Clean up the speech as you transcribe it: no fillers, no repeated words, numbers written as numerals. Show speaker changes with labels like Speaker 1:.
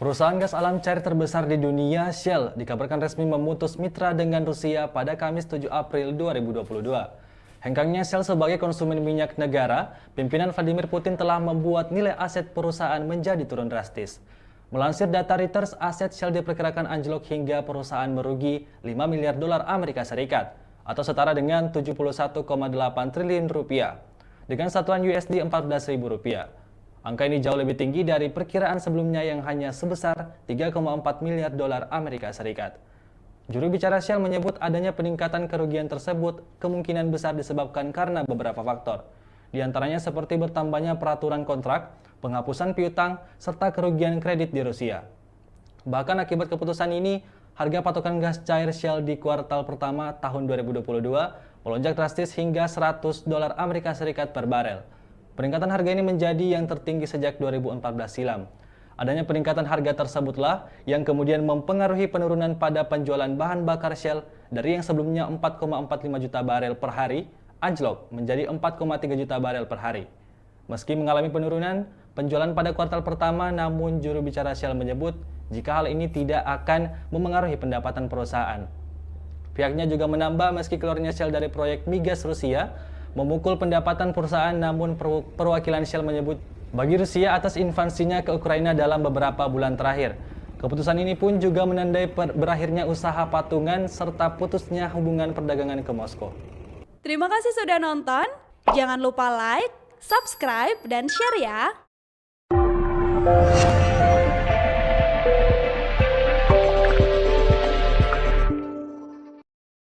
Speaker 1: Perusahaan gas alam cair terbesar di dunia, Shell, dikabarkan resmi memutus mitra dengan Rusia pada Kamis 7 April 2022. Hengkangnya Shell sebagai konsumen minyak negara, pimpinan Vladimir Putin telah membuat nilai aset perusahaan menjadi turun drastis. Melansir data Reuters, aset Shell diperkirakan anjlok hingga perusahaan merugi 5 miliar dolar Amerika Serikat, atau setara dengan 71,8 triliun rupiah, dengan satuan USD 14.000 rupiah. Angka ini jauh lebih tinggi dari perkiraan sebelumnya yang hanya sebesar 3,4 miliar dolar Amerika Serikat. Juru bicara Shell menyebut adanya peningkatan kerugian tersebut kemungkinan besar disebabkan karena beberapa faktor. Di antaranya seperti bertambahnya peraturan kontrak, penghapusan piutang, serta kerugian kredit di Rusia. Bahkan akibat keputusan ini, harga patokan gas cair Shell di kuartal pertama tahun 2022 melonjak drastis hingga 100 dolar Amerika Serikat per barel. Peningkatan harga ini menjadi yang tertinggi sejak 2014 silam. Adanya peningkatan harga tersebutlah yang kemudian mempengaruhi penurunan pada penjualan bahan bakar Shell dari yang sebelumnya 4,45 juta barel per hari, anjlok menjadi 4,3 juta barel per hari. Meski mengalami penurunan penjualan pada kuartal pertama, namun juru bicara Shell menyebut jika hal ini tidak akan memengaruhi pendapatan perusahaan. Pihaknya juga menambah meski keluarnya Shell dari proyek migas Rusia memukul pendapatan perusahaan, namun perwakilan Shell menyebut bagi Rusia atas invasinya ke Ukraina dalam beberapa bulan terakhir. Keputusan ini pun juga menandai berakhirnya usaha patungan serta putusnya hubungan perdagangan ke Moskow.
Speaker 2: Terima kasih sudah nonton. Jangan lupa like, subscribe, dan share ya.